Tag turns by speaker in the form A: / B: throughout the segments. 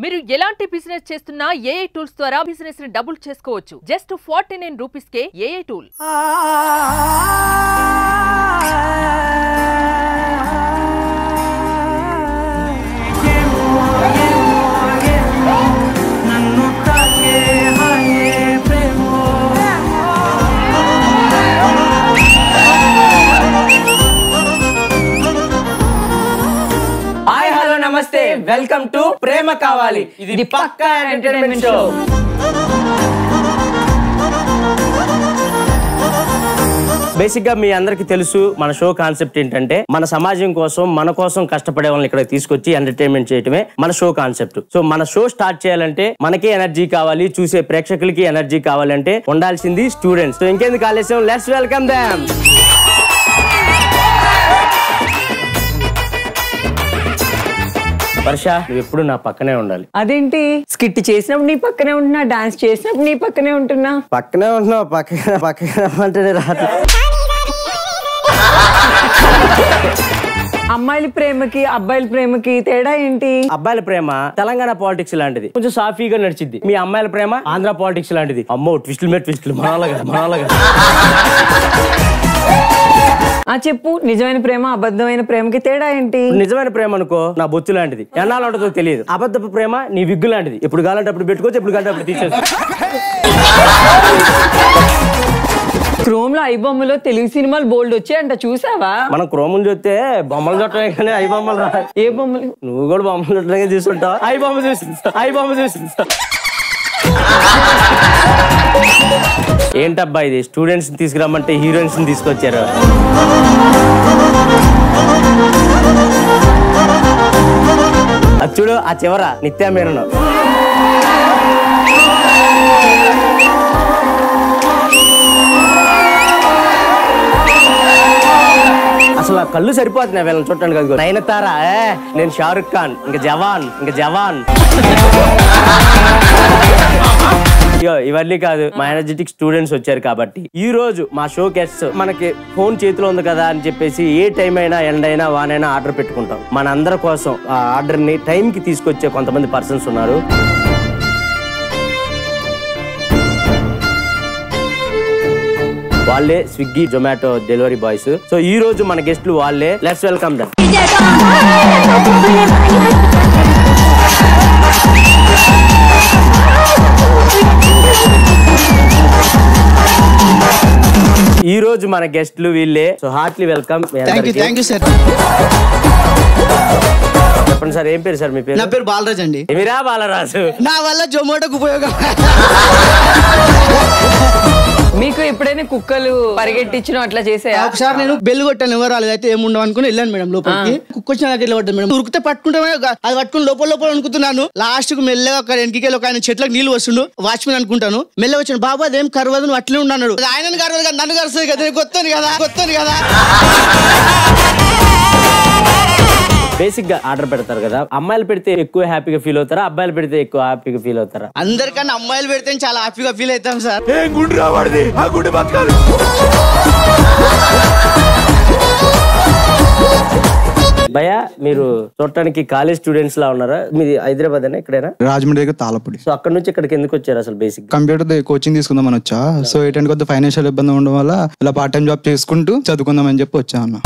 A: మీరు ఎలాంటి బిజినెస్ చేస్తున్నా ఏఐ టూల్స్ ద్వారా బిజినెస్ ని డబుల్ చేసుకోవచ్చు. జస్ట్ 49 రూపీస్ కే ఏఐ టూల్.
B: నమస్తే, వెల్కమ్ టు ప్రేమ కావాలి. ఇది పక్కా ఎంటర్టైన్మెంట్ షో. బేసిక్ గా మీ అందరికి తెలుసు మన షో కాన్సెప్ట్ ఏంటంటే మన సమాజం కోసం మన కోసం కష్టపడే వాళ్ళని ఇక్కడ తీసుకొచ్చి ఎంటర్టైన్మెంట్ చేయటమే మన షో కాన్సెప్ట్. సో మన షో స్టార్ట్ చేయాలంటే మనకే ఎనర్జీ కావాలి, చూసే ప్రేక్షకులకి ఎనర్జీ కావాలంటే ఉండాల్సింది స్టూడెంట్స్. సో ఇంకెందుకు ఆలస్యం, లెట్స్ వెల్కమ్ దెమ్. వర్ష, నువ్వు ఎప్పుడు నా పక్కనే ఉండాలి.
C: అదేంటి? స్కిట్ చేసినప్పుడు నీ పక్కనే ఉంటున్నా, డాన్స్ చేసినప్పుడు నీ పక్కనే ఉంటున్నా.
B: పక్కనే ఉంటున్నావు, పక్కన అంటే రాదు.
C: అమ్మాయిల ప్రేమకి అబ్బాయిల ప్రేమకి తేడా ఏంటి?
B: అబ్బాయిల ప్రేమ తెలంగాణ పాలిటిక్స్ లాంటిది, కొంచెం సాఫీగా నడిచిద్ది. మీ అమ్మాయిల ప్రేమ ఆంధ్ర పాలిటిక్స్ లాంటిది. అమ్మో, ట్విస్టులు మీద ట్విస్టులు, మనలాగా.
C: చెప్పు, నిజమైన ప్రేమ అబద్ధమైన ప్రేమకి తేడా ఏంటి?
B: నిజమైన ప్రేమ అనుకో నా బొచ్చు లాంటిది, ఎన్నాళ్ళు ఉంటుందో తెలియదు. అబద్ధపు ప్రేమ నీ విగ్గు లాంటిది, ఎప్పుడు కావాలంటే అప్పుడు పెట్టుకోవచ్చు, ఎప్పుడు కావాలంటే అప్పుడు తీసేసుకో.
C: క్రోమ్ లో ఐ బొమ్మలో తెలుగు సినిమాలు బోల్డ్ వచ్చాయంట, చూసావా?
B: మనం క్రోమ్ చూస్తే బొమ్మలు చుట్టమే కానీ ఐ బొమ్మలు రా.
C: ఏ బొమ్మలు?
B: నువ్వు కూడా బొమ్మలు చుట్టమే చూసుకుంటావు. ఐ బొమ్మ చూసి ఏంటబ్బా ఇది? స్టూడెంట్స్ తీసుకురమ్మంటే హీరోయిన్స్ తీసుకొచ్చారు. అది చూడు, ఆ చివర నిత్యా మీరన్. అసలు ఆ కళ్ళు సరిపోతున్నాయి వీళ్ళని చూడటానికి. కదా నయనతారా, నేను షారుఖ్ ఖాన్, ఇంకా జవాన్. ఇవన్నీ కాదు, మా ఎనర్జెటిక్ స్టూడెంట్స్ వచ్చారు కాబట్టి ఈ రోజు మా షో గెస్ట్స్. మనకి ఫోన్ చేతిలో ఉంది కదా అని చెప్పేసి ఏ టైం అయినా ఎండైనా వానైనా ఆర్డర్ పెట్టుకుంటాం. మన అందరి కోసం ఆ ఆర్డర్ ని టైం కి తీసుకొచ్చే కొంతమంది పర్సన్స్ ఉన్నారు. వాళ్ళే Swiggy Zomato delivery boys. So ఈ రోజు మన గెస్ట్లు వాళ్ళే. Let's welcome them. ఈ రోజు మన గెస్ట్లు వీళ్ళే. So heartly welcome. చెప్పండి సార్, ఏం పేరు సార్ మీ పేరు?
D: నా పేరు బాలరాజ్ అండి.
B: ఏమిరా బాలరాజు?
D: నా వల్ల జొమాటోకి ఉపయోగం.
C: మీకు ఎప్పుడైనా కుక్కలు పరిగెట్టించిన అట్లా చేసాయా?
D: ఒకసారి నేను బెల్లు కొట్టాను, ఎవరు రాలేదు. అయితే ఏముండవు అనుకుని వెళ్ళాను మేడం లోపలికి. కుక్క వచ్చిన నాకు వెళ్ళి పడ్డాను మేడం. ఉరికితే పట్టుకుంటే అది పట్టుకుని లోపల అనుకుంటున్నాను. లాస్ట్ కు మెల్లగా ఒక వెనకకి ఒక ఆయన చెట్లకు నీళ్ళు వస్తుండు, వాచ్మెన్ అనుకుంటాను. మెల్లగా వచ్చాను, బాబు అదేం కరవదు, నువ్వు అట్లే ఉన్నాడు. ఆయన కరవదు కదా, నన్ను కరుస్తుంది కదా, కొత్తని కదా.
B: బేసిక్ గా ఆర్డర్ పెడతారు కదా, అమ్మాయిలు పెడితే ఎక్కువ హ్యాపీగా ఫీల్ అవుతారా, అబ్బాయిలు పెడితే ఎక్కువ హ్యాపీగా ఫీల్ అవుతారా?
D: అందరికన్నా అమ్మాయిలు పెడితే చాలా హ్యాపీగా ఫీల్ అవుతాం సార్.
B: భయ్యా, మీరు చూడటానికి కాలేజ్ స్టూడెంట్స్ లా ఉన్నారా? మీది హైదరాబాద్ అనే ఎక్కడైనా?
E: రాజమండ్రి దగ్గర తాళపూడి.
B: సో అక్కడ నుంచి ఇక్కడికి ఎందుకు వచ్చారు అసలు? బేసిక్
E: కంప్యూటర్ కోచింగ్ తీసుకుందామని వచ్చా. సో ఏంటంటే కొద్దిగా ఫైనాన్షియల్ ఇబ్బంది ఉండడం వల్ల ఇలా పార్ట్ టైం జాబ్ చేసుకుంటూ చదువుకుందామని చెప్పి వచ్చా అన్న.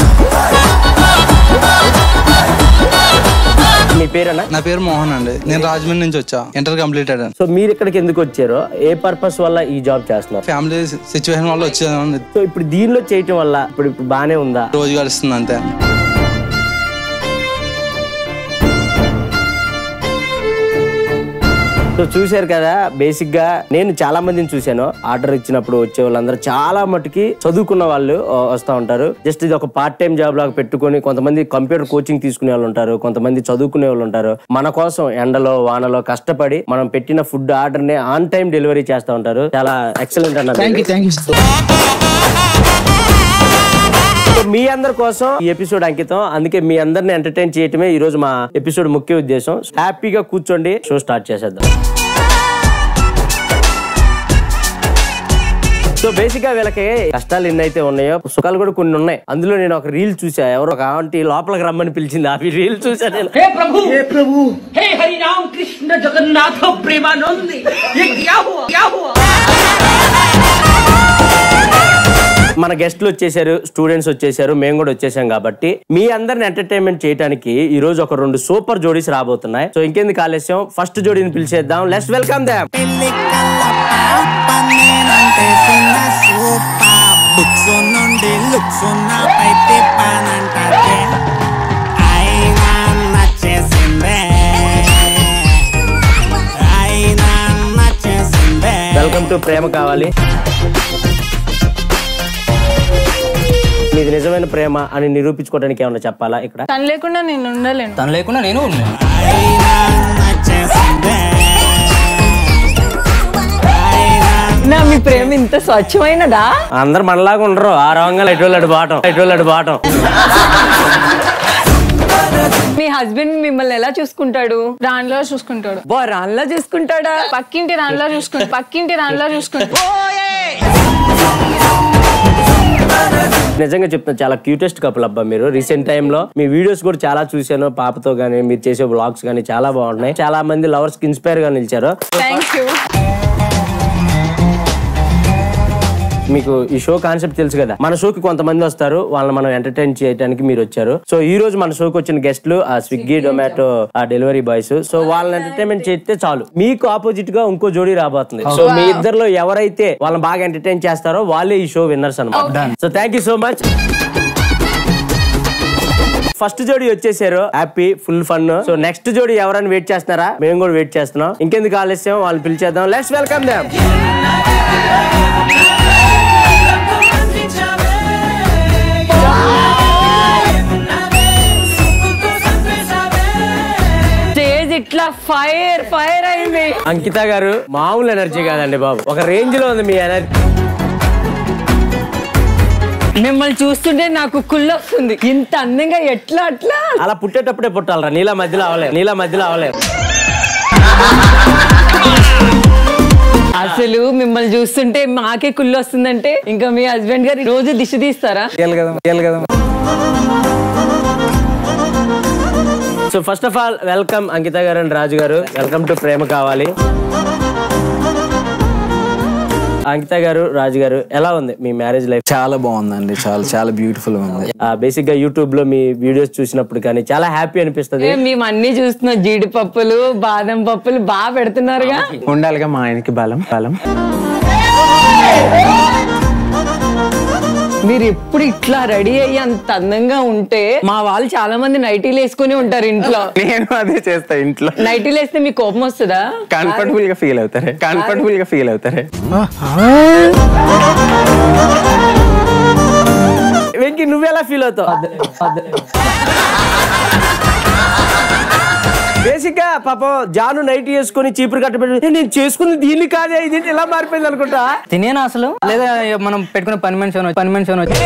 B: మీ పేరేనా?
E: నా పేరు మోహన్ అండి, నేను రాజమండ్రి నుంచి వచ్చా, ఇంటర్ కంప్లీటెడ్.
B: సో మీరు ఇక్కడికి ఎందుకు వచ్చారో, ఏ పర్పస్ వల్ల ఈ జాబ్ చేస్తున్నారు?
E: ఫ్యామిలీ సిచ్యువేషన్ వల్ల వచ్చాను.
B: సో ఇప్పుడు దీనిలో చేయటం వల్ల ఇప్పుడు బానే ఉందా?
E: రోజు గడుస్తుంది అంతే.
B: సో చూసారు కదా, బేసిక్ గా నేను చాలా మందిని చూశాను. ఆర్డర్ ఇచ్చినప్పుడు వచ్చే వాళ్ళందరూ చాలా మటుకి చదువుకున్న వాళ్ళు వస్తూ ఉంటారు. జస్ట్ ఇది ఒక పార్ట్ టైం జాబ్ లాగా పెట్టుకుని, కొంతమంది కంప్యూటర్ కోచింగ్ తీసుకునే వాళ్ళు ఉంటారు, కొంతమంది చదువుకునే వాళ్ళు ఉంటారు. మన కోసం ఎండలో వానలో కష్టపడి మనం పెట్టిన ఫుడ్ ఆర్డర్ ని ఆన్ టైం డెలివరీ చేస్తూ ఉంటారు. చాలా ఎక్సలెంట్ అన్నారు. మీ అందరి కోసం ఈ ఎపిసోడ్ అంకితం. అందుకే మీ అందరిని ఎంటర్టైన్ చేయటమే ఈ రోజు మా ఎపిసోడ్ ముఖ్య ఉద్దేశం. హ్యాపీగా కూర్చోండి, షో స్టార్ట్ చేసేద్దాం. సో బేసిక్ గా వీళ్ళకి కష్టాలు ఎన్నైతే ఉన్నాయో సుఖాలు కూడా కొన్ని ఉన్నాయి. అందులో నేను ఒక రీల్ చూసా, ఎవరో ఒక ఆంటీ లోపలికి రమ్మని పిలిచింది. ఆ రీల్ చూసా నేను. హే ప్రభు, హే ప్రభు, హే హరి రామ కృష్ణ
F: कृष्ण जगन्नाथ प्रेमानंद ये क्या हुआ क्या हुआ
B: మన గెస్ట్లు వచ్చేసారు, స్టూడెంట్స్ వచ్చేసారు, మేము కూడా వచ్చేసాం కాబట్టి మీ అందరిని ఎంటర్టైన్మెంట్ చేయడానికి ఈ రోజు ఒక 2 సూపర్ జోడీస్ రాబోతున్నాయి. సో ఇంకెందుకు ఆలస్యం, ఫస్ట్ జోడీని పిలిచేద్దాం. Let's welcome them. Welcome to Prema Kavali. మీది నిజమైన ప్రేమ అని నిరూపించుకోవడానికి ఏమన్నా చెప్పాలా? ఇక్కడ
G: తను లేకుండా నేను ఉండలేను,
H: తను లేకుండా నేను ఉండలేను.
C: నా మీ ప్రేమ ఇంత స్వచ్ఛమైనదా?
B: అందరు మనలాగా ఉండరు. ఆ రంగా ఎటువంటి బాటం.
C: మీ హస్బెండ్ మిమ్మల్ని ఎలా చూసుకుంటాడు?
G: రాన్లో చూసుకుంటాడు.
C: రాన్లా చూసుకుంటాడా?
G: పక్కింటి రాన్లో చూసుకుంటాడు.
B: నిజంగా చెప్తున్నా, చాలా క్యూటెస్ట్ కపుల్ అబ్బా మీరు. రీసెంట్ టైమ్ లో మీ వీడియోస్ కూడా చాలా చూసాను. పాపతో గానీ మీరు చేసే వ్లాగ్స్ గానీ చాలా బాగున్నాయి. చాలా మంది లవర్స్ కి ఇన్స్పైర్ గా నిలిచారు.
G: Thank you.
B: మీకు ఈ షో కాన్సెప్ట్ తెలుసు కదా. మన షోకి కొంతమంది వస్తారు, వాళ్ళని మనం ఎంటర్టైన్ చేయడానికి మీరు వచ్చారు. సో ఈ రోజు మన షోకి వచ్చిన గెస్ట్లు ఆ స్విగ్గీ, జొమాటో ఆ డెలివరీ బాయ్స్. సో వాళ్ళని ఎంటర్టైన్మెంట్ చేస్తే చాలు. మీకు ఆపోజిట్ గా ఇంకో జోడీ రాబోతుంది. సో మీ ఇద్దరిలో ఎవరైతే వాళ్ళని బాగా ఎంటర్టైన్ చేస్తారో వాళ్ళే ఈ షో విన్నర్స్ అన్నమాట. So thank you so much. First జోడీ వచ్చేసారు, happy, full fun. So next జోడీ ఎవరైనా వెయిట్ చేస్తున్నారా? మేము కూడా వెయిట్ చేస్తున్నాం. ఇంకెందుకు ఆలస్యం, వాళ్ళని పిలిచేద్దాం. Let's welcome them.
C: ఇట్లా ఫైర్ అయింది.
B: అంకిత గారు మామూలు ఎనర్జీ కాదండి బాబు, ఒక రేంజ్ లో ఉంది మీ ఎనర్జీ.
C: మిమ్మల్ని చూస్తుంటే నాకు కుళ్ళొస్తుంది. ఇంత అందంగా ఎట్లా అట్లా?
B: అలా పుట్టేటప్పుడే పుట్టాలరా, నీలా మధ్యలో అవలేదు.
C: అసలు మిమ్మల్ని చూస్తుంటే మాకే కుళ్ళు వస్తుందంటే ఇంకా మీ హస్బెండ్ గారు రోజు దిష్టి తీస్తారా?
B: So first of all welcome Ankita garu and రాజు గారు. వెల్కమ్ టు ప్రేమ కావాలి. అంకిత గారు, రాజు గారు, ఎలా ఉంది మీ మ్యారేజ్ లైఫ్?
H: చాలా బాగుందండి, చాలా బ్యూటిఫుల్ గా ఉంది.
B: బేసిక్ గా యూట్యూబ్ లో మీ వీడియోస్ చూసినప్పుడు కానీ చాలా హ్యాపీ అనిపిస్తుంది.
C: మేము అన్ని చూస్తున్నాం, జీడిపప్పులు, బాదం పప్పులు బాగా పెడుతున్నారుగా.
H: ఉండాలిగా మా ఆయనకి బలం.
C: మీరు ఎప్పుడు ఇట్లా రెడీ అయ్యి అంత అందంగా ఉంటే మా వాళ్ళు చాలా మంది నైటీలు వేసుకుని ఉంటారు ఇంట్లో.
H: నేను అదే చేస్తా ఇంట్లో.
C: నైటీలు వేస్తే మీకు కోపం వస్తుందా?
H: కంఫర్టబుల్ గా ఫీల్ అవుతారే.
B: వెంకీ నువ్వెలా ఫీల్ అవుతావు? బేసిక్ గా పాపం జాను నైట్ చేసుకుని చీపురు కట్టబెట్టి నేను చేసుకుని దీన్ని కాదే, ఇది ఎలా మారిపోయింది అనుకుంటా.
H: తినేనా అసలు? లేదా మనం పెట్టుకున్న పని మనిషి వచ్చి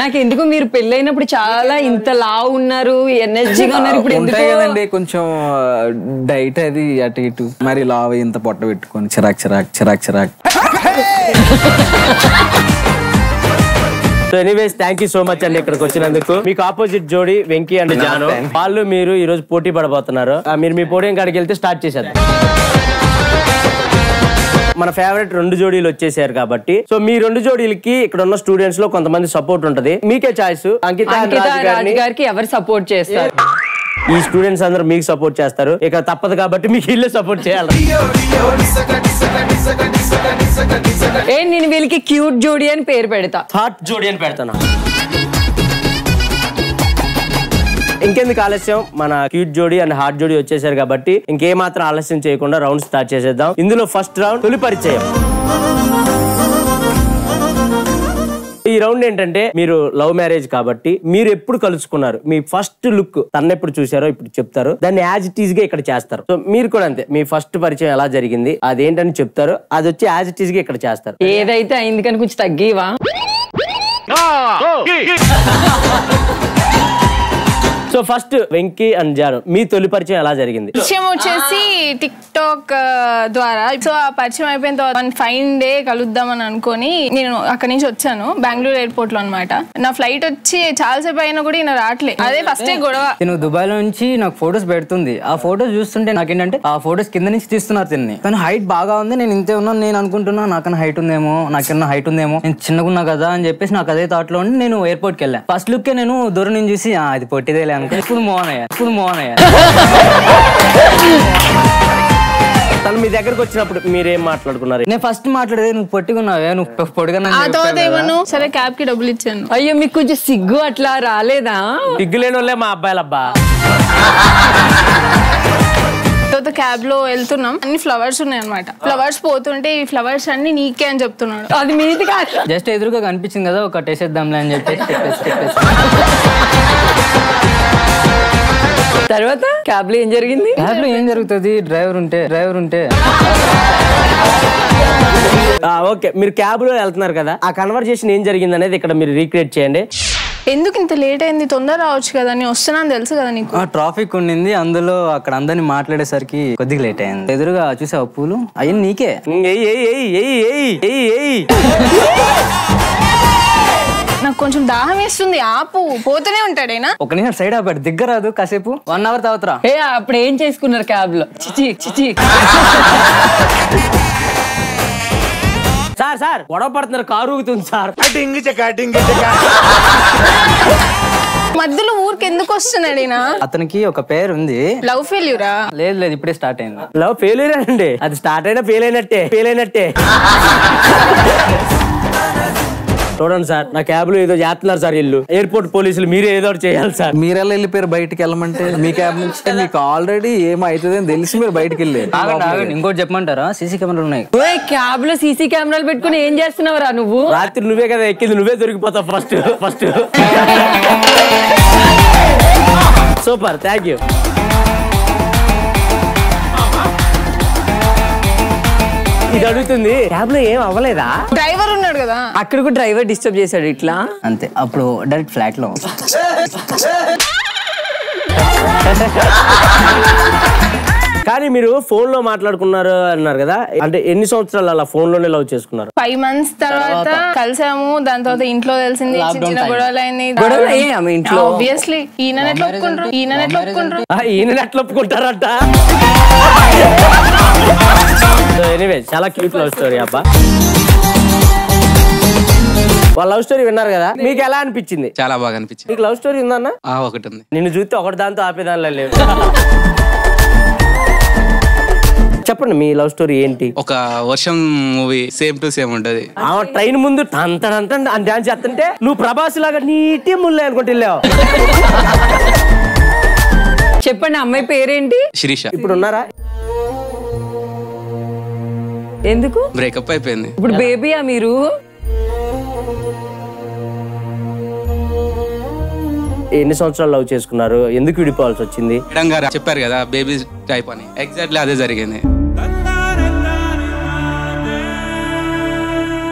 C: నాకు ఎందుకు మీరు పెళ్ళైనప్పుడు చాలా ఇంత లావు ఉన్నారు, ఎనర్జీగా ఉన్నారు. ఇప్పుడు
H: ఉంటాయి కదండి కొంచెం డైట్ అది అటు ఇటు, మరి లావ్ ఇంత పొట్ట పెట్టుకొని చిరాక్.
B: So anyways thank you so much అండి ఇక్కడికి వచ్చినందుకు. మీకు ఆపోజిట్ జోడీ వెంకీ అండ్ జాను, వాళ్ళు మీరు ఈ రోజు పోటీ పడబోతున్నారు. మీరు మీ పోడియం కాడికి వెళ్తే స్టార్ట్ చేసేద్దాం. మన ఫేవరెట్ 2 జోడీలు వచ్చేసారు కాబట్టి సో మీ 2 జోడీలకి ఇక్కడ ఉన్న స్టూడెంట్స్ లో కొంతమంది సపోర్ట్ ఉంటది. మీకే చాయిస్. అంకిత రాజు గారికి
C: ఎవరు సపోర్ట్ చేస్తారు?
B: ఈ స్టూడెంట్స్ అందరూ మీకు సపోర్ట్ చేస్తారు. ఇక తప్పదు కాబట్టి మీకు ఇల్లే సపోర్ట్ చేయాలి.
C: నేను వీళ్ళకి క్యూట్ జోడీ అని పేరు పెడతా,
B: హాట్ జోడీ అని పెడతాను. ఇంకెందుకు ఆలస్యం, మన క్యూట్ జోడీ అండ్ హాట్ జోడీ వచ్చేసారు కాబట్టి ఇంకేమాత్రం ఆలస్యం చేయకుండా రౌండ్ స్టార్ట్ చేసేద్దాం. ఇందులో ఫస్ట్ రౌండ్ తొలి పరిచయం. ఈ రౌండ్ ఏంటంటే మీరు లవ్ మ్యారేజ్ కాబట్టి మీరు ఎప్పుడు కలుసుకున్నారు, మీ ఫస్ట్ లుక్ తన ఎప్పుడు చూసారో ఇప్పుడు చెప్తారు. దాన్ని యాజ్ ఇట్ ఈజ్ గా ఇక్కడ చేస్తారు. సో మీరు కూడా అంతే, మీ ఫస్ట్ పరిచయం ఎలా జరిగింది అదేంటని చెప్తారు, అది వచ్చి యాజ్ ఇట్ ఈజ్ గా ఇక్కడ చేస్తారు.
C: ఏదైతే అయింది కానీ కొంచెం తగ్గివా.
B: So first Venky and Janu మీ తొలి పరిచయం ఎలా జరిగింది?
G: విషయం వచ్చేసి టిక్ టాక్ ద్వారా. సో ఆ పరిచయం అయిపోయిన తర్వాత ఫైన్ డే కలుద్దామని అనుకొని నేను అక్కడి నుంచి వచ్చాను బెంగళూరు ఎయిర్పోర్ట్ లో అనమాట. నా ఫ్లైట్ వచ్చి చాలాసేపు అయినా కూడా ఈయన రావట్లే. అదే ఫస్ట్ గొడవ.
I: నేను దుబాయ్ లో నుంచి నాకు ఫొటోస్ పెడుతుంది. ఆ ఫొటోస్ చూస్తుంటే నాకేంటంటే ఆ ఫొటోస్ కింద నుంచి తీస్తున్నారు తిని. కానీ హైట్ బాగా ఉంది, నేను ఇంతే ఉన్నాను. నేను అనుకుంటున్నా నాకన్నా హైట్ ఉందేమో, నాకన్నా హైట్ ఉందేమో, నేను చిన్నగా ఉన్నా కదా అని చెప్పేసి నాకు అదే థాట్ లో ఉండి నేను ఎయిర్పోర్ట్ కి వెళ్ళాను. ఫస్ట్ లుక్ నేను దూరం నుంచి చూసి అది పొట్టిదేలే అనుకో. ఇప్పుడు మోహన్ అయ్యా
B: తను మీ దగ్గరకు వచ్చినప్పుడు మీరేం మాట్లాడుకున్నారు?
I: నేను ఫస్ట్ మాట్లాడేది నువ్వు పొట్టిగున్నావే, నువ్వు పొడిగా.
G: ఆ తర్వాత ఏమను సరే క్యాబ్ కి డబ్బులు ఇచ్చాను.
C: అయ్యో మీకు కొంచెం సిగ్గు అట్లా రాలేదా?
B: సిగ్గులేని వాళ్ళే మా అబ్బాయిలబ్బా.
G: తర్వాత క్యాబ్ లో వెళ్తున్నాం, అన్ని ఫ్లవర్స్ ఉన్నాయి అనమాట. ఫ్లవర్స్ పోతుంటే ఈ ఫ్లవర్స్ అన్ని నీకే అని చెప్తున్నాడు.
C: అది మీది కాదు,
I: జస్ట్ ఎదురుగా కనిపించింది కదా ఒక టేసేద్దాంలే అని చెప్పేసి
C: తర్వాత క్యాబ్ లో ఏం జరిగింది?
I: క్యాబ్ లో ఏం జరుగుతుంది? డ్రైవర్ ఉంటే
B: ఓకే, మీరు క్యాబ్ లో వెళ్తున్నారు కదా, ఆ కన్వర్జేషన్ ఏం జరిగింది అనేది ఇక్కడ మీరు రీక్రియేట్ చేయండి.
G: ఎందుకు ఇంత లేట్ అయింది, తొందర రావచ్చు కదా, నేను వస్తున్నాను తెలుసు కదా నీకు.
I: ట్రాఫిక్ ఉండింది, అందులో అక్కడ అందరిని మాట్లాడేసరికి కొద్దిగా లేట్ అయింది. ఎదురుగా చూసావు పూలు అయ్యి నీకే.
G: నాకు కొంచెం దాహం వేస్తుంది, ఆపు. పోతూనే ఉంటాడేనా.
I: ఒక నిమిషం సైడ్ ఆపాడు, దిగ్గరాదు కాసేపు 1 hour తాగుతురా.
C: అప్పుడు ఏం చేసుకున్నారు క్యాబ్ లో? చిచి
B: సార్ గొడవ పడుతున్నారు, కారు ఊగుతుంది సార్.
G: మధ్యలో ఊరికి ఎందుకు వస్తున్నాడేనా?
I: అతనికి ఒక పేరు ఉంది.
G: లవ్ ఫెయిల్యూరా?
I: లేదు ఇప్పుడే స్టార్ట్ అయింది.
B: లవ్ ఫెయిల్యూర్ అండి, అది స్టార్ట్ అయినా ఫెయిల్ అయినట్టే. చూడండి సార్, నా క్యాబ్ లో ఏదో చేస్తున్నారు సార్ ఇల్లు. ఎయిర్పోర్ట్ పోలీసులు మీరే ఏదో చేయాలి సార్.
H: మీరెలా వెళ్ళిపోయారు బయటికి వెళ్ళమంటే? మీ క్యాబ్ నుంచి మీకు ఆల్రెడీ ఏమవుతుంది అని తెలిసి మీరు బయటకి వెళ్ళారు.
I: ఇంకోటి చెప్పమంటారా? సీసీ కెమెరాలు ఉన్నాయి.
C: క్యాబ్ లో సీసీ కెమెరాలు పెట్టుకుని ఏం చేస్తున్నావురా నువ్వు?
B: రాత్రి నువ్వే కదా ఎక్కింది, నువ్వే దొరికిపోతావు ఫస్ట్. Super, thank you. ఇది అడుగుతుంది, క్యాబ్ లో ఏం అవ్వలేదా?
G: డ్రైవర్ ఉన్నాడు కదా,
C: అక్కడ కూడా డ్రైవర్ డిస్టర్బ్ చేశాడు ఇట్లా
I: అంతే. అప్పుడు డైరెక్ట్ ఫ్లాట్ లో.
B: కానీ మీరు ఫోన్ లో మాట్లాడుకున్నారు అన్నారు కదా, అంటే ఎన్ని సంవత్సరాలు అలా ఫోన్ లోనే లవ్ చేసుకున్నారు?
G: 5 months తర్వాత కలిసాము. దాని తర్వాత ఇంట్లో తెలిసింది, చిన్న గొడవలు అయింది. ఆబ్వియస్లీ ఈయన ఎట్లా ఒప్పుకుంటారు?
B: ఈయన ఎట్లా ఒప్పుకుంటారట? ఎనీవే, చాలా క్యూట్ లవ్ స్టోరీ అబ్బా. వాళ్ళ లవ్ స్టోరీ విన్నారు కదా, మీకు ఎలా అనిపించింది?
J: చాలా బాగా అనిపించింది.
B: మీకు లవ్ స్టోరీ ఉందన్న?
J: ఒకటి ఉంది.
B: నిన్ను చూస్తే ఒకటి దాంతో ఆపేదానిలో లేవు. చెప్పండి మీ లవ్ స్టోరీ ఏంటి?
J: ఒక వర్షం మూవీ సేమ్ టు సేమ్ ఉంటది.
B: ఆ ట్రైన్ ముందు డాన్స్ చేస్తుంటే నువ్వు ప్రభాస్ లాగా నీటి ముల్లే అనుకుంటే వెళ్ళావు.
C: చెప్పండి, అమ్మాయి పేరేంటి?
J: శిరీష.
B: ఇప్పుడు ఉన్నారా?
C: ఎందుకు
J: బ్రేకప్ అయిపోయింది.
C: ఇప్పుడు బేబీయా మీరు?
B: ఎన్ని సంవత్సరాలు లవ్ చేసుకున్నారు? ఎందుకు విడిపోవాల్సి వచ్చింది?
J: మేడం గారు చెప్పారు కదా బేబీ టైప్ అని, ఎగ్జాక్ట్లీ అదే జరిగింది.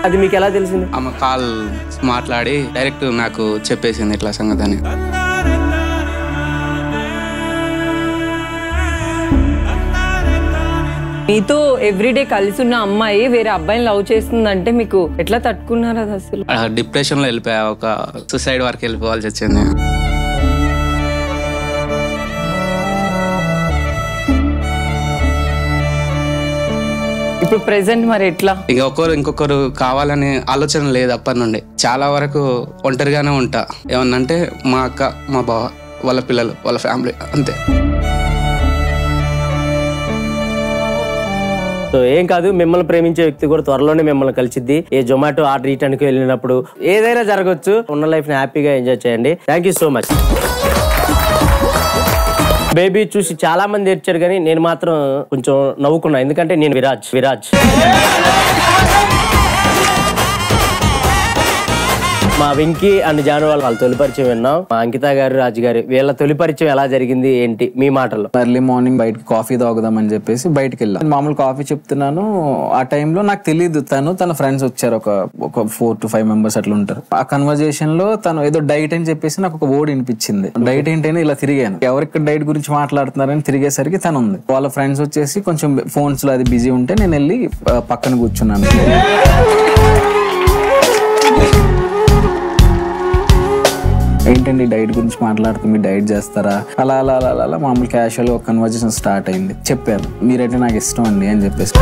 B: అది మీకు ఎలా తెలిసింది?
J: ఆమె కాల్ మాట్లాడి డైరెక్ట్ నాకు చెప్పేసింది ఇట్లా సంగతి అని.
C: మీతో ఎవ్రీడే కలిసి ఉన్న అమ్మాయి వేరే అబ్బాయిని లవ్ చేస్తుందంటే మీకు ఎట్లా తట్టుకున్నారు? అది అసలు
J: డిప్రెషన్ లో వెళ్ళిపోయా, ఒక సూసైడ్ వరకు వెళ్ళిపోవాల్సి వచ్చింది.
C: ఇప్పుడు ప్రెసెంట్ మరి ఎట్లా?
J: ఇంకొకరు కావాలని ఆలోచన లేదు అప్పటి నుండి. చాలా వరకు ఒంటరిగానే ఉంటా. ఏమన్నంటే మా అక్క, మా బావ, వాళ్ళ పిల్లలు, వాళ్ళ ఫ్యామిలీ, అంతే.
B: సో ఏం కాదు, మిమ్మల్ని ప్రేమించే వ్యక్తి కూడా త్వరలోనే మిమ్మల్ని కలిసిద్ది. ఏ జొమాటో ఆర్డర్ ఇయటానికి వెళ్ళినప్పుడు ఏదైనా జరగచ్చు. ఉన్న లైఫ్ ని హ్యాపీగా ఎంజాయ్ చేయండి. Thank you so much. Baby చూసి చాలా మంది ఏడ్చారు, కానీ నేను మాత్రం కొంచెం నవ్వుకున్నా, ఎందుకంటే నేను విరాజ్. మా వెంకీ అండ్ జాను వాళ్ళ తొలి పరిచయం విన్నాం. మా అంకిత గారు, రాజు గారు వీళ్ళ తొలి పరిచయం ఎలా జరిగింది ఏంటి మీ మాటల్లో?
H: ఎర్లీ మార్నింగ్ బయటకి కాఫీ తాగుదాం అని చెప్పేసి బయటకి వెళ్ళాను. మామూలు కాఫీ చెప్తున్నాను. ఆ టైంలో నాకు తెలియదు తన ఫ్రెండ్స్ వచ్చారు, ఒక 4 to 5 మెంబర్స్ అట్లా ఉంటారు. ఆ కన్వర్జేషన్ లో తను ఏదో డైట్ అని చెప్పేసి నాకు ఒక వర్డ్ వినిపించింది. డైట్ ఏంటని ఇలా తిరిగాను. ఎవరికి డైట్ గురించి మాట్లాడుతున్నారని తిరిగేసరికి తను ఉంది. వాళ్ళ ఫ్రెండ్స్ వచ్చేసి కొంచెం ఫోన్స్ లో అది బిజీ ఉంటే నేను వెళ్ళి పక్కన కూర్చున్నాను. ఏంటండి డైట్ గురించి మాట్లాడుతూ మీరు డైట్ చేస్తారా? అలా అలా అలా అలా మామూలు క్యాషువల్ ఒక కన్వర్జేషన్ స్టార్ట్ అయింది. చెప్పాను మీరైతే నాకు ఇష్టం అండి అని చెప్పేసి.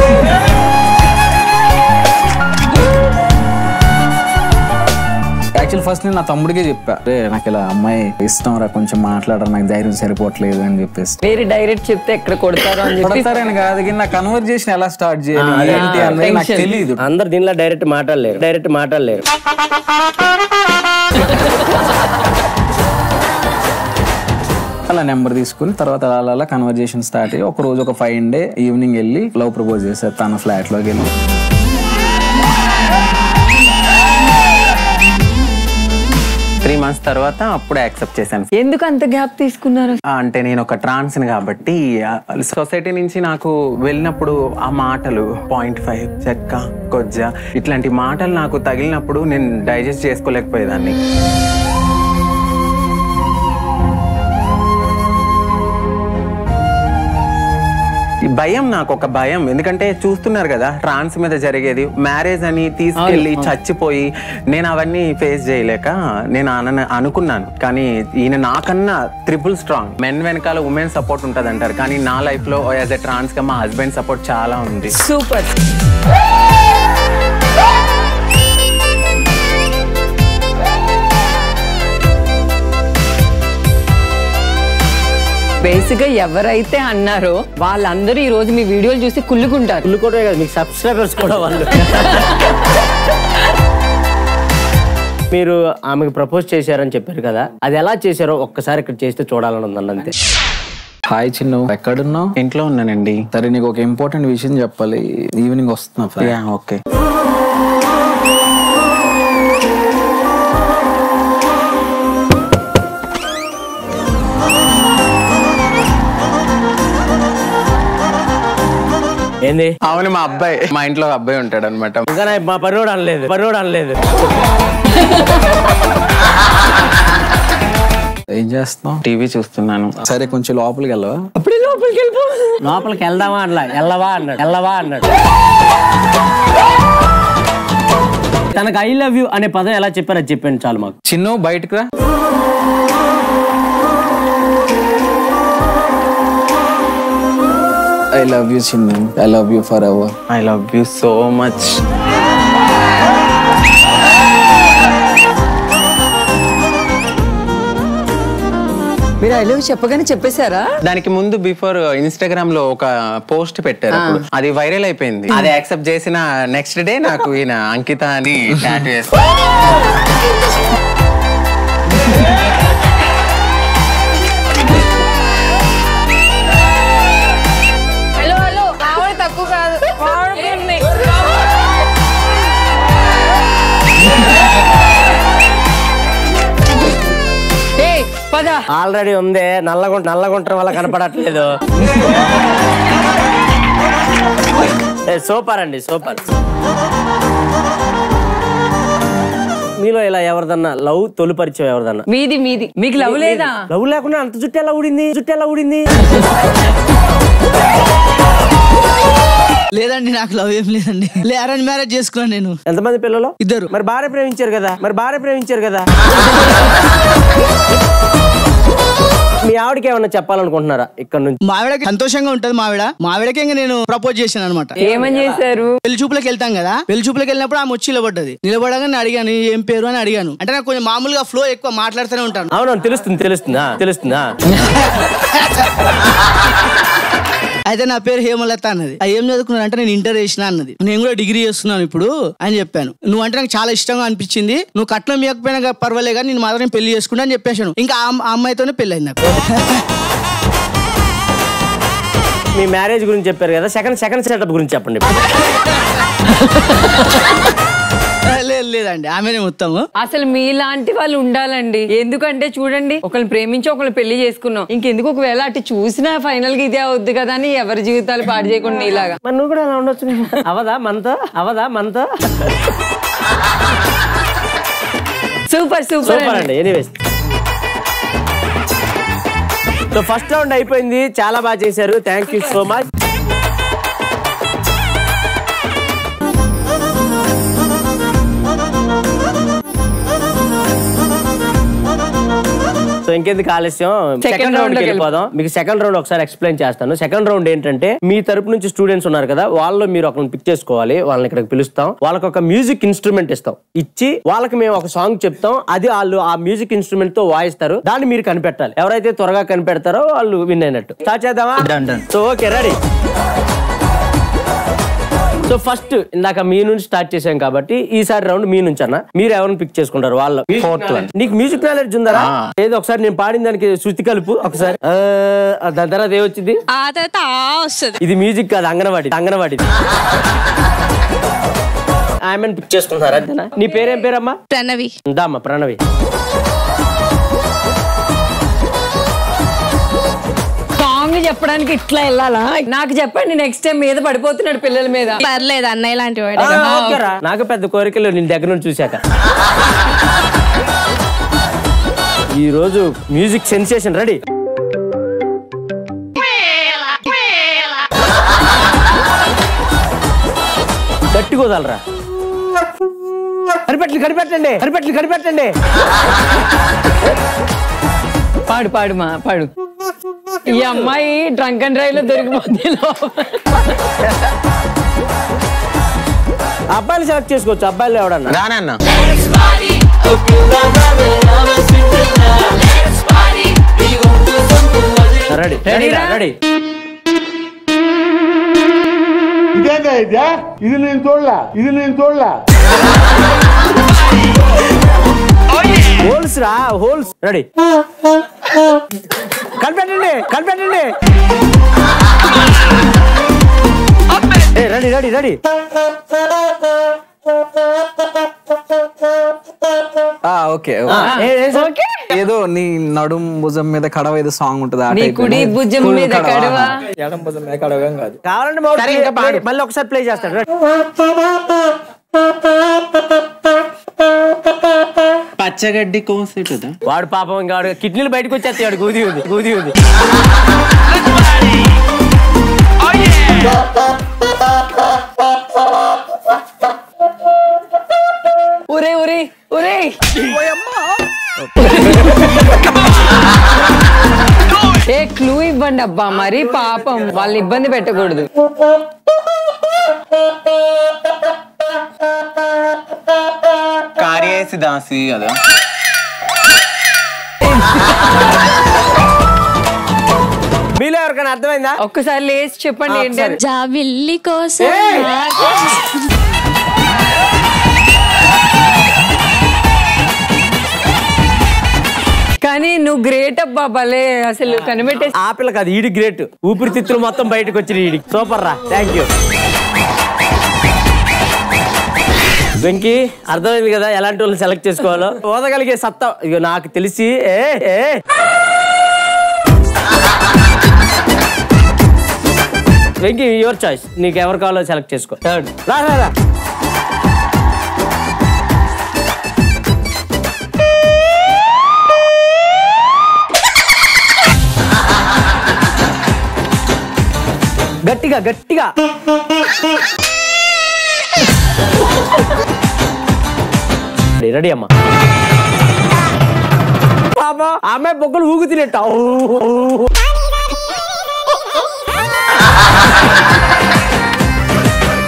H: యాక్చువల్ ఫస్ట్ నేను నా తమ్ముడికే చెప్పా, రే నాకు ఇలా అమ్మాయి ఇష్టం రా, కొంచెం మాట్లాడరా, నాకు ధైర్యం సరిపోవట్లేదు అని చెప్పేసి.
C: మీరు డైరెక్ట్ చెప్తే ఎక్కడ
H: కొడతారని కాదు, కానీ నా కన్వర్జేషన్ ఎలా స్టార్ట్ చేయాలి ఏంటి అన్నది నాకు తెలియదు.
B: అందరు దీనిలో డైరెక్ట్ మాట్లాడలేరు.
H: అలా నెంబర్ తీసుకుని తర్వాత అలా కన్వర్జేషన్ స్టార్ట్ అయ్యి ఒక రోజు ఒక 5 day ఈవినింగ్ వెళ్ళి లవ్ ప్రపోజ్ చేశారు తన ఫ్లాట్ లోకి వెళ్ళి.
K: త్రీ మంత్స్ తర్వాత అప్పుడే యాక్సెప్ట్ చేశాను.
C: ఎందుకు అంత గ్యాప్ తీసుకున్నారు?
K: అంటే నేను ఒక ట్రాన్స్ కాబట్టి సొసైటీ నుంచి నాకు వెళ్ళినప్పుడు ఆ మాటలు 0.5 చెక్క కొజ్జ ఇట్లాంటి మాటలు నాకు తగిలినప్పుడు నేను డైజెస్ట్ చేసుకోలేకపోయేదాన్ని. భయం, నాకు ఒక భయం. ఎందుకంటే చూస్తున్నారు కదా ట్రాన్స్ మీద జరిగేది, మ్యారేజ్ అని తీసుకెళ్లి చచ్చిపోయి నేను అవన్నీ ఫేస్ చేయలేక నేను అనుకున్నాను. కానీ ఈయన నాకన్నా ట్రిపుల్ స్ట్రాంగ్. మెన్ వెనకాల ఉమెన్ సపోర్ట్ ఉంటది అంటారు, కానీ నా లైఫ్ లో యాజ్ ఎ ట్రాన్స్ గా మా హస్బెండ్ సపోర్ట్ చాలా ఉంది.
C: సూపర్. బేసిక్ గా ఎవరైతే అన్నారో వాళ్ళందరూ ఈ రోజు మీ వీడియోలు చూసి కుళ్ళుకుంటారు.
B: కుళ్ళుకోవడమే కదా, మీకు సబ్స్క్రైబర్స్ కూడా వాళ్ళు. మీరు ఆమెకు ప్రపోజ్ చేశారని చెప్పారు కదా, అది ఎలా చేశారో ఒక్కసారి ఇక్కడ చేస్తే చూడాలని ఉందండి అంతే.
H: హాయ్ చిన్ను, ఎక్కడున్నావు?
K: ఇంట్లో ఉన్నానండి.
H: సరే నీకు ఒక ఇంపార్టెంట్ విషయం చెప్పాలి. ఈవినింగ్ వస్తున్నా.
K: ఓకే.
B: ఏంది?
K: అవును, మా అబ్బాయి, మా ఇంట్లో అబ్బాయి ఉంటాడు అనమాట.
B: మా పర్రోడు అనలేదు.
H: ఏం చేస్తున్నావు?
K: టీవీ చూస్తున్నాను.
H: సరే కొంచెం లోపలికి వెళ్ళవా?
C: అప్పుడే
B: లోపలికి వెళ్దామా వెళ్ళవా అన్నాడు. తనకు ఐ లవ్ యూ అనే పదం ఎలా చెప్పారో అది చెప్పండి చాలు మాకు.
H: చిన్ను బయటకు రా. I love you Chinnu. I love you forever.
K: I love you so much.
C: మీరు ఐ లవ్ యూ చెప్పగానే చెప్పేశారా?
K: దానికి ముందు బిఫోర్ ఇన్స్టాగ్రామ్ లో ఒక పోస్ట్ పెట్టారు, అది వైరల్ అయిపోయింది. అది యాక్సెప్ట్ చేసిన నెక్స్ట్ డే నాకు ఈయన అంకిత అని టాటూ వేస్తారు.
B: ఆల్రెడీ ఉంది, నల్లగుంటం వల్ల కనపడట్లేదు. సూపర్ అండి, సూపర్. మీలో ఇలా ఎవరిదన్నా లవ్ తొలి పరిచయం ఎవరిదన్నా?
C: మీది మీకు లవ్ లేదా?
B: లవ్ లేకుండా అంత జుట్టు ఎలా ఊడింది?
D: లేదండి, నాకు లవ్ ఏం లేదండి. అరేంజ్ మ్యారేజ్ చేసుకున్నాను నేను.
B: ఎంతమంది పిల్లలు?
D: 2.
B: మరి భార్య ప్రేమించారు కదా. మీ ఆవిడకి ఏమన్నా చెప్పాలనుకుంటున్నారా ఇక్కడ నుంచి?
D: మా ఆవిడకి సంతోషంగా ఉంటది. మావిడకి ఇంకా నేను ప్రపోజ్ చేశాను అనమాట.
C: ఏమని చేశారు?
D: పెళ్లి చూపులకు వెళ్తాం కదా, పెళ్లి చూపులకు వెళ్ళినప్పుడు ఆమె వచ్చి నిలబడగా నేను అడిగాను ఏం పేరు అని అడిగాను. అంటే నాకు కొంచెం మామూలుగా ఫ్లో ఎక్కువ మాట్లాడుతూనే ఉంటాను.
B: అవును, తెలుస్తుందా?
D: అయితే నా పేరు హేమలత అన్నది. ఏం చదువుకున్నాను అంటే నేను ఇంటర్ చేసిన అన్నది. నేను కూడా డిగ్రీ చేస్తున్నాను ఇప్పుడు అని చెప్పాను. నువ్వు అంటే నాకు చాలా ఇష్టంగా అనిపించింది, నువ్వు కట్నం ఇవ్వకపోయినా పర్వాలే కానీ నేను మాత్రం పెళ్లి చేసుకుంటా అని చెప్పేశాను. ఇంకా ఆ అమ్మాయితోనే పెళ్లి అయింది నాకు.
B: మీ మ్యారేజ్ గురించి చెప్పారు కదా, సెకండ్ సెటప్ గురించి చెప్పండి.
D: లేదండి ఆమెనే మొత్తము.
C: అసలు మీలాంటి వాళ్ళు ఉండాలండి. ఎందుకంటే చూడండి, ఒకరిని ప్రేమించి ఒకరిని పెళ్లి చేసుకున్నాం, ఇంకెందుకు ఒకవేళ అటు చూసినా ఫైనల్ గా ఇదే అవుద్ది కదా అని ఎవరి జీవితాలు పాడు చేయకుండా నీలాగా.
B: మరి నువ్వు కూడా అలా ఉండొచ్చు. అవదా మనతో
C: సూపర్ సూపర్
B: అండి. ఎనీవేస్, సో ఫస్ట్ రౌండ్ అయిపోయింది. చాలా బాగా చేశారు. Thank you so much. So ఇంకెందుకు ఆలస్యం, సెకండ్ రౌండ్ కి వెళ్ళిపోదాం. మీకు సెకండ్ రౌండ్ ఒకసారి ఎక్స్ప్లెయిన్ చేస్తాను. సెకండ్ రౌండ్ ఏంటంటే, మీ తరపు నుంచి స్టూడెంట్స్ ఉన్నారు కదా, వాళ్ళు మీరు ఒకరిని పిక్ చేసుకోవాలి. వాళ్ళని ఇక్కడికి పిలుస్తాం, వాళ్ళకి ఒక మ్యూజిక్ ఇన్స్ట్రుమెంట్ ఇస్తాం. ఇచ్చి వాళ్ళకి మేము ఒక సాంగ్ చెప్తాం. అది వాళ్ళు ఆ మ్యూజిక్ ఇన్స్ట్రుమెంట్ తో వాయిస్తారు. దాన్ని మీరు కనిపెట్టాలి. ఎవరైతే త్వరగా కనిపెడతారో వాళ్ళు విన్ అయినట్టు. స్టార్ట్ చేద్దామా? So okay, ready. So first ఇందాక మీ నుంచి స్టార్ట్ చేసాం కాబట్టి ఈసారి రౌండ్ మీ నుంచి అన్న. మీరు ఎవరిని పిక్ చేసుకుంటారు? వాళ్ళు. నీకు మ్యూజిక్ నాలెడ్జ్ ఉందా? ఏదో ఒకసారి నేను పాడిన దానికి శృతి కలుపు ఒకసారి. దాని తర్వాత ఏమొచ్చింది? ఇది మ్యూజిక్ కాదు, అంగన్వాడి. ఆమెను పిక్ చేసుకుంటారా? అంతేనా? నీ పేరేం పేరమ్మా?
G: ప్రణవి.
B: దామ్మా ప్రణవి.
C: చెప్పడానికి ఇట్లా వెళ్ళాలా? నాకు చెప్పండి, నెక్స్ట్ టైం మీద పడిపోతున్నాడు పిల్లల మీద.
G: పర్లేదు, అన్నయ్య లాంటి వాడు.
B: నాకు పెద్ద కోరికలు నేను దగ్గర నుంచి చూశాక. ఈ రోజు మ్యూజిక్ సెన్సేషన్ రెడీ. గట్టి కుదలరా. కనిపెట్టండి.
C: పాడు. ఈ అమ్మాయి డ్రంక్ అండ్ డ్రైవ్ లో దొరికిపోతుంది.
B: అబ్బాయిలు సెలెక్ట్ చేసుకోవచ్చు. అబ్బాయిలు ఎవడన్నా
K: రానన్నా.
B: రెడీ.
L: ఇది నేను చూడలా.
B: హోల్స్ రా, హోల్స్. రెడీ. కనిపెట్టండి. రెడీ.
H: ఓకే. ఏదో నీ నడుం భుజం మీద కడవ ఏదో సాంగ్ ఉంటుంది.
C: నీ కుడి భుజం మీద కడవ.
H: ఎడం భుజం మీద కడవ కాదు.
B: కావాలంటే మళ్ళీ ఒకసారి ప్లే చేస్తాడు.
K: పచ్చగడ్డి కోసేటదా
B: వాడు పాపం ఇంకా కిడ్నీలు బయటకు వచ్చేస్తాడు. గూది ఉంది.
C: ఒరే ఏ క్లూ ఇవ్వండి అబ్బా, మరి పాపం వాళ్ళని ఇబ్బంది పెట్టకూడదు.
K: కార్యేసి దాసి కదా.
B: మీలో ఎవరికైనా అర్థమైందా?
C: ఒక్కసారి లేచి చెప్పండి ఏంటంటే.
G: జాబిల్లి కోసం.
C: కానీ నువ్వు గ్రేట్ అబ్బా, భలే అసలు కనిపెట్టే.
B: ఆ పిల్ల కాదు, ఈడి గ్రేట్. ఊపిరితిత్తులు మొత్తం బయటకు వచ్చిన ఈడి. సూపర్ రా, థ్యాంక్ యూ. వెంకీ, అర్థమైంది కదా ఎలాంటి వాళ్ళని సెలెక్ట్ చేసుకోవాలో. ఓదగలిగే సత్తా ఇక నాకు తెలిసి. Venky, your choice. నీకు ఎవరు కావాలో సెలెక్ట్ చేసుకో. రా. గట్టిగా. రెడీ అమ్మా. పాపా అమ్మాయి బొక్కలు ఊగుతున్నట్ట.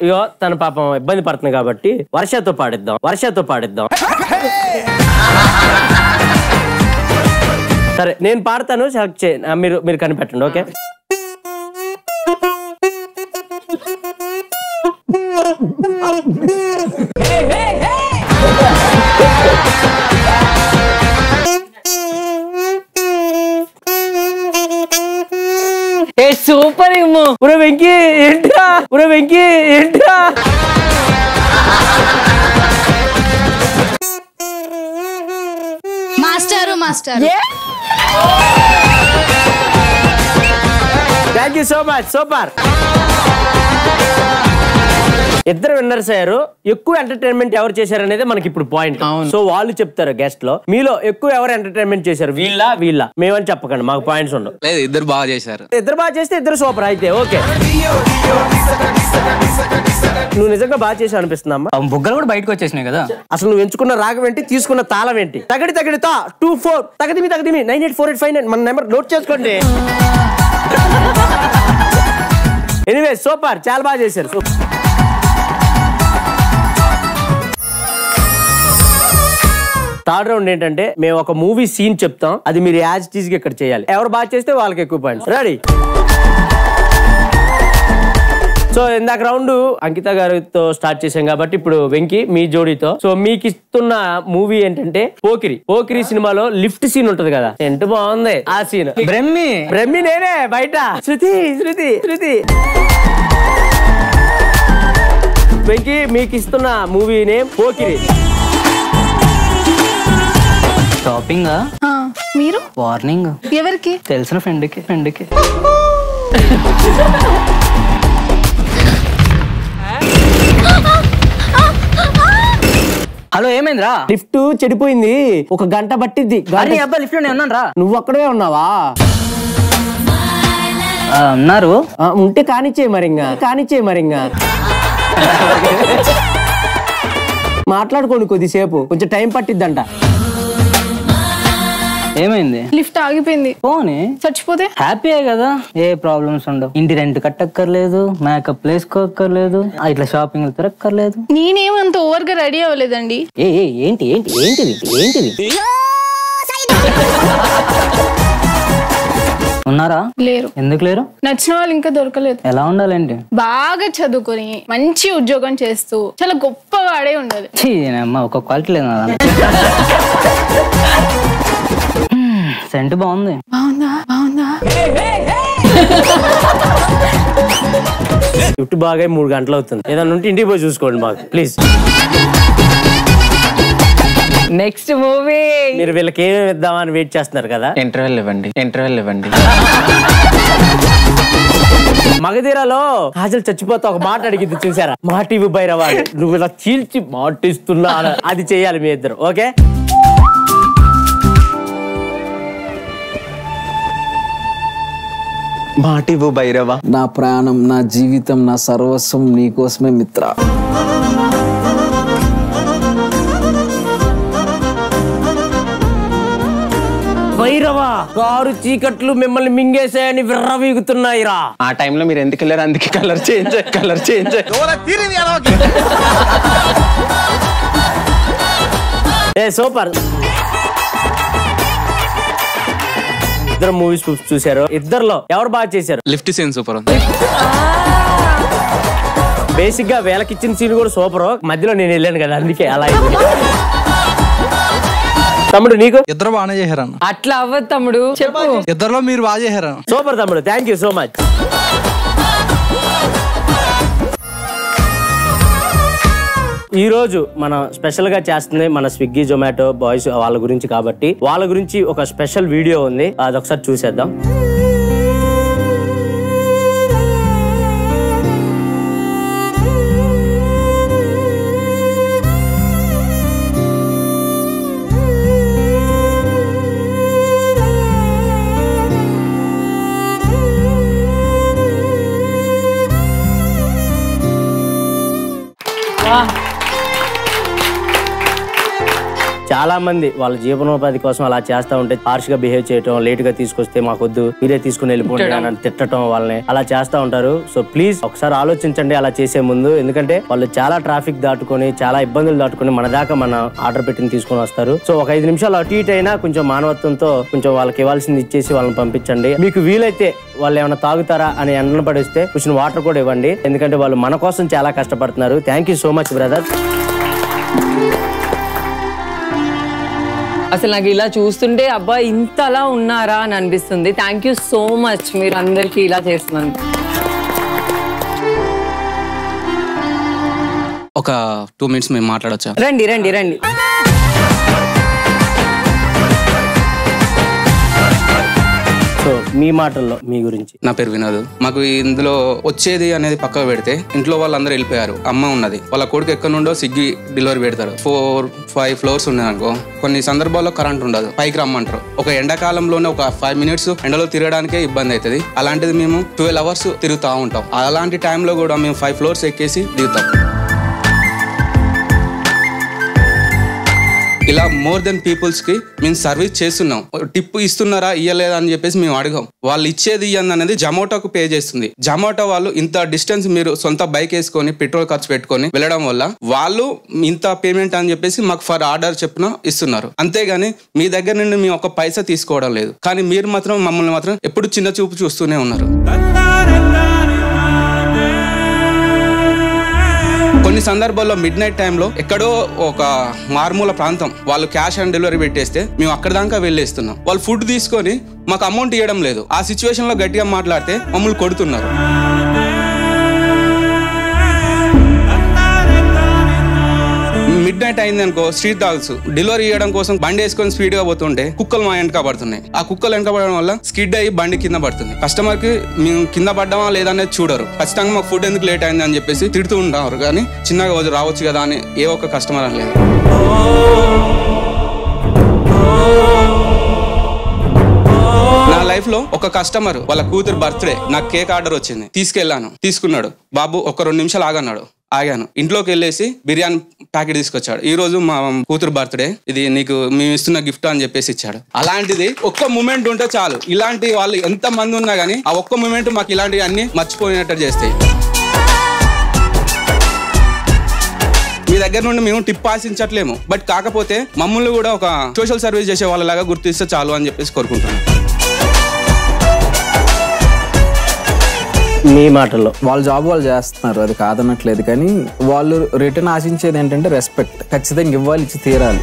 B: ఇగో తన పాపం ఇబ్బంది పడుతుంది కాబట్టి వర్షతో పాడిద్దాం. సరే, నేను పాడతాను, సెలెక్ట్ చేయండి. మీరు కనిపెట్టండి. ఓకే.
C: సూపర్ ఏమో.
B: వెంకీ ఏంట్రా?
G: Master.
B: Thank you so much. Super. ఇద్దరు విన్నర్స్ అయ్యారు. ఎక్కువ ఎంటర్టైన్మెంట్ ఎవరు చేశారు అనేది మనకి ఇప్పుడు పాయింట్. సో వాళ్ళు చెప్తారు గెస్ట్ లో మీలో ఎక్కువ ఎవరు ఎంటర్టైన్మెంట్ చేశారు, వీళ్ళ మేమని చెప్పకండి, మాకు పాయింట్స్ ఉండవు.
J: లేదు, ఇద్దరు బాగా చేశారు.
B: ఇద్దరు బాగా చేస్తే ఇద్దరు సూపర్. అయితే ఓకే, నువ్వు నిజంగా బాగా చేసావు అనిపిస్తుందమ్మా.
I: బుగ్గలు కూడా బయటకు వచ్చేసినాయి కదా.
B: అసలు నువ్వు ఎంచుకున్న రాగం ఏంటి, తీసుకున్న తాళం ఏంటి? తగడితా 24 తగదిమి 984859 మన నెంబర్ నోట్ చేసుకోండి. ఎనీవే సూపర్, చాలా బాగా చేశారు. థర్డ్ రౌండ్ ఏంటంటే మేము ఒక మూవీ సీన్ చెప్తాం, అది మీరు యాజ్ టీజ్ గా ఇక్కడ చేయాలి. ఎవరు బాగా చేస్తే వాళ్ళకి ఎక్కువ పాయింట్స్. రెడీ? సో ఇందాక రౌండ్ అంకిత గారితో స్టార్ట్ చేసాం కాబట్టి ఇప్పుడు వెంకీ మీ జోడీతో. సో మీకు ఇస్తున్న మూవీ ఏంటంటే పోకిరి సినిమాలో లిఫ్ట్ సీన్ ఉంటది కదా, ఎంత బాగుంది ఆ సీన్. బ్రహ్మి నేనే బయట. శృతి వెంకీ మీకు ఇస్తున్న మూవీ నేమ్ పోకిరి.
I: షాపింగ్
G: మీరు
I: వార్నింగ్
G: ఎవరికి?
I: తెలిసిన ఫ్రెండ్కి. హలో, ఏమైందిరా?
B: లిఫ్ట్ చెడిపోయింది, 1 గంట పట్టిద్ది.
I: అబ్బా లిఫ్ట్ లోనే ఉన్నాను రా.
B: నువ్వు అక్కడే ఉన్నావా?
I: ఉన్నారు.
B: ఉంటే కానిచ్చే మరింగా మాట్లాడుకోండి కొద్దిసేపు, కొంచెం టైం పట్టిద్దంట.
I: ఏమైంది?
G: లిఫ్ట్ ఆగిపోయింది.
I: పోనీ
G: చచ్చిపోతే
I: హ్యాపీయే కదా, ఏ ప్రాబ్లమ్స్ ఉండవు. ఇంటి రెంట్ కట్టక్కర్లేదు, మేకప్ వేసుకోక్కర్లేదు, ఇట్లా షాపింగ్ తిరక్కర్లేదు.
G: నేనేమంత ఓవర్ గా రెడీ అవ్వలేదండి.
I: ఏంటిది ఉన్నారా?
G: లేరు.
I: ఎందుకు లేరు?
G: నచ్చిన వాళ్ళు ఇంకా దొరకలేదు.
I: ఎలా ఉండాలండి?
G: బాగా చదువుకొని మంచి ఉద్యోగం చేస్తూ చాలా గొప్పగా ఆడే ఉండాలి.
I: ఒక క్వాలిటీ లేదు. సెంట్ బాగుంది.
G: బాగుందా?
B: లిఫ్ట్ బాగా 3 గంటలు అవుతుంది. ఏదన్నా ఉంటే ఇంటికి పోయి చూసుకోండి మాకు ప్లీజ్.
C: నెక్స్ట్ మూవీ
B: మీరు వీళ్ళకి ఏమేమి ఇద్దామని వెయిట్ చేస్తున్నారు కదా.
K: ఇంటర్వెల్ ఇవ్వండి.
B: మగధీరలో కాజల్ చచ్చిపోతా ఒక మాట అడిగింది చూసారా, మా టీవీ భైరవా, నువ్వు ఇలా చీల్చి మాటిస్తున్నా అది చేయాలి మీ ఇద్దరు. ఓకే,
K: మాటివు భైరవ.
H: నా ప్రాణం, నా జీవితం, నా సర్వస్వం నీకోసమే మిత్ర.
B: భైరవా, కారు చీకట్లు మిమ్మల్ని మింగేసాయని విర్రవీగుతున్నాయిరా.
K: ఆ టైంలో మీరు ఎందుకు వెళ్ళారు? అందుకే కలర్ చేంజ్.
B: సూపర్. ఇద్దరు మూవీస్ చూసారు, ఇద్దరులో ఎవరు బాగా చేశారు?
J: లిఫ్ట్ సీన్ సూపర్ ఉంది.
B: బేసిక్ గా వీళ్ళకి ఇచ్చిన సీన్ కూడా సూపర్, మధ్యలో నేను వెళ్ళాను కదా అందుకే అలా. తమ్ముడు నీకు?
E: ఇద్దరు బాగానే చేశారు.
C: అట్లా అవ్వదు తమ్ముడు, చెప్పు.
E: ఇద్దరులో మీరు బాగా చేశారు.
B: సూపర్ తమ్ముడు, థ్యాంక్ యూ సో మచ్. ఈ రోజు మనం స్పెషల్ గా చేస్తుంది మన స్విగ్గీ జొమాటో బాయ్స్ వాళ్ళ గురించి కాబట్టి వాళ్ళ గురించి ఒక స్పెషల్ వీడియో ఉంది, అదొకసారి చూసేద్దాం. చాలా మంది వాళ్ళ జీవనోపాధి కోసం అలా చేస్తా ఉంటే హార్ష్ గా బిహేవ్ చేయటం, లేట్ గా తీసుకొస్తే మాకొద్దు మీరే తీసుకుని వెళ్ళిపోండి అని తిట్టడం, వాళ్ళని అలా చేస్తా ఉంటారు. సో ప్లీజ్ ఒకసారి ఆలోచించండి అలా చేసే ముందు, ఎందుకంటే వాళ్ళు చాలా ట్రాఫిక్ దాటుకొని చాలా ఇబ్బందులు దాటుకొని మన దాకా మన ఆర్డర్ పెట్టిన తీసుకొని వస్తారు. సో ఒక 5 నిమిషాలు అటు ఇటు అయినా కొంచెం మానవత్వంతో కొంచెం వాళ్ళకి ఇవ్వాల్సింది ఇచ్చేసి వాళ్ళని పంపించండి. మీకు వీలైతే వాళ్ళు ఏమైనా తాగుతారా అని ఎండన పడిస్తే కొంచెం వాటర్ కూడా ఇవ్వండి, ఎందుకంటే వాళ్ళు మన కోసం చాలా కష్టపడుతున్నారు. Thank you so much brother.
C: అసలు నాకు ఇలా చూస్తుంటే అబ్బా ఇంతలా ఉన్నారా అని అనిపిస్తుంది. థ్యాంక్ యూ సో మచ్ మీరు అందరికి ఇలా చేస్తున్నాను.
J: ఒక 2 minutes మేము మాట్లాడొచ్చా?
C: రండి రండి రండి.
B: సో మీ మాటల్లో మీ గురించి.
J: నా పేరు వినోద్. మాకు ఇందులో వచ్చేది అనేది పక్కకు పెడితే ఇంట్లో వాళ్ళందరూ వెళ్ళిపోయారు. అమ్మ ఉన్నది, వాళ్ళ కొడుకు ఎక్కడ నుండో స్విగ్గీ డెలివరీ పెడతారు. 4-5 ఫ్లోర్స్ ఉన్నాయి అనుకో, కొన్ని సందర్భాల్లో కరెంట్ ఉండదు, పైకి రమ్మంటారు. ఒక ఎండాకాలంలోనే ఒక 5 minutes ఎండలో తిరగడానికే ఇబ్బంది అవుతుంది. అలాంటిది మేము 12 hours తిరుగుతూ ఉంటాం. అలాంటి టైంలో కూడా మేము 5 floors ఎక్కేసి దిగుతాం. ఇలా మోర్ దెన్ పీపుల్స్ కి మేము సర్వీస్ చేస్తున్నాం. టిప్ ఇస్తున్నారా ఇయ్యలేదా అని చెప్పేసి మేము అడగం. వాళ్ళు ఇచ్చేది ఇయ్యంది అనేది జొమాటోకు పే చేస్తుంది. జొమాటో వాళ్ళు ఇంత డిస్టెన్స్ మీరు సొంత బైక్ వేసుకొని పెట్రోల్ ఖర్చు పెట్టుకొని వెళ్ళడం వల్ల వాళ్ళు ఇంత పేమెంట్ అని చెప్పేసి మాకు ఫర్ ఆర్డర్ చెప్పిన ఇస్తున్నారు. అంతేగాని మీ దగ్గర నుండి మేము ఒక పైసా తీసుకోవడం లేదు. కానీ మీరు మాత్రం మమ్మల్ని మాత్రం ఎప్పుడు చిన్న చూపు చూస్తూనే ఉన్నారు. కొన్ని సందర్భాల్లో మిడ్ నైట్ టైంలో ఎక్కడో ఒక మారుమూల ప్రాంతం వాళ్ళు క్యాష్ ఆన్ డెలివరీ పెట్టేస్తే మేము అక్కడ దాకా వెళ్ళేస్తున్నాం. వాళ్ళు ఫుడ్ తీసుకొని మాకు అమౌంట్ ఇవ్వడం లేదు. ఆ సిచ్యువేషన్ లో గట్టిగా మాట్లాడితే మమ్మల్ని కొడుతున్నారు. మిడ్ నైట్ అయింది అనుకో, స్ట్రీట్ డాగ్స్ డెలివరీ చేయడం కోసం బండి వేసుకొని స్పీడ్ గా పోతుంటే కుక్కలు మా వెనక పడుతున్నాయి. ఆ కుక్కలు వెనక పడడం వల్ల స్కిడ్ అయ్యి బండి కింద పడుతుంది. కస్టమర్ కి మేము కింద పడ్డామా లేదనేది చూడరు. ఖచ్చితంగా మాకు ఫుడ్ ఎందుకు లేట్ అయింది అని చెప్పేసి తిడుతూ ఉంటారు. కానీ చిన్నగా రావచ్చు కదా అని ఏ ఒక్క కస్టమర్ అని లేదు. నా లైఫ్ లో ఒక కస్టమర్ వాళ్ళ కూతురు బర్త్డే నాకు కేక్ ఆర్డర్ వచ్చింది. తీసుకెళ్లాను, తీసుకున్నాడు. బాబు ఒక 2 నిమిషాలు ఆగన్నాడు. ఆగాను. ఇంట్లోకి వెళ్ళేసి బిర్యానీ ప్యాకెట్ తీసుకొచ్చాడు. ఈ రోజు మా కూతురు బర్త్డే, ఇది నీకు మేము ఇస్తున్న గిఫ్ట్ అని చెప్పేసి ఇచ్చాడు. అలాంటిది ఒక్క మూమెంట్ ఉంటే చాలు. ఇలాంటి వాళ్ళు ఎంత మంది ఉన్నా గానీ ఆ ఒక్క మూమెంట్ మాకు ఇలాంటివి అన్ని మర్చిపోయినట్టు చేస్తాయి. మీ దగ్గర నుండి మేము టిప్ ఆశించట్లేము, బట్ కాకపోతే మమ్మల్ని కూడా ఒక సోషల్ సర్వీస్ చేసే వాళ్ళలాగా గుర్తిస్తే చాలు అని చెప్పేసి కోరుకుంటున్నాను.
B: మీ మాటల్లో
H: వాళ్ళ జాబ్ వాళ్ళు చేస్తున్నారు, అది కాదనట్లేదు. కానీ వాళ్ళు రిటర్న్ ఆశించేది ఏంటంటే రెస్పెక్ట్. ఖచ్చితంగా ఇవ్వాలి, ఇచ్చి తీరాలి.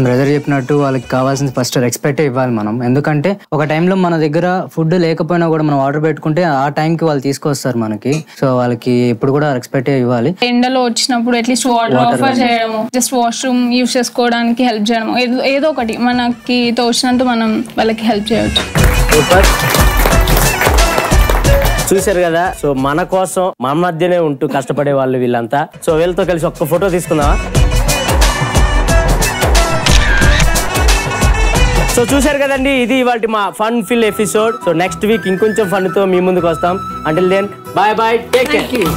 I: బ్రదర్ చెప్పినట్టు వాళ్ళకి కావాల్సింది ఫస్ట్ రెస్పెక్ట్ ఇవ్వాలి మనం. ఎందుకంటే ఒక టైంలో మన దగ్గర ఫుడ్ లేకపోయినా కూడా మనం ఆర్డర్ పెట్టుకుంటే ఆ టైంకి వాళ్ళు తీసుకొస్తారు మనకి. సో వాళ్ళకి ఎప్పుడు కూడా రెస్పెక్ట్ ఇవ్వాలి.
G: ఎండలో వచ్చినప్పుడు అట్లీస్ట్ వాటర్ ఆఫర్ చేయడము, జస్ట్ వాష్రూమ్ యూజ్ చేసుకోవడానికి హెల్ప్ చేయడము, ఏదో ఒకటి మనకి తోచినంత మనం వాళ్ళకి హెల్ప్ చేయవచ్చు.
B: చూశారు కదా. సో మన కోసం మన మధ్యనే ఉంటూ కష్టపడే వాళ్ళు వీళ్ళంతా. సో వీళ్ళతో కలిసి ఒక్క ఫోటో తీసుకుందామా? సో చూశారు కదండి, ఇది ఇవాళ మా fun filled episode. So next week ఇంకొంచెం ఫన్ తో మీ ముందుకు వస్తాం. Until then, bye bye, take care.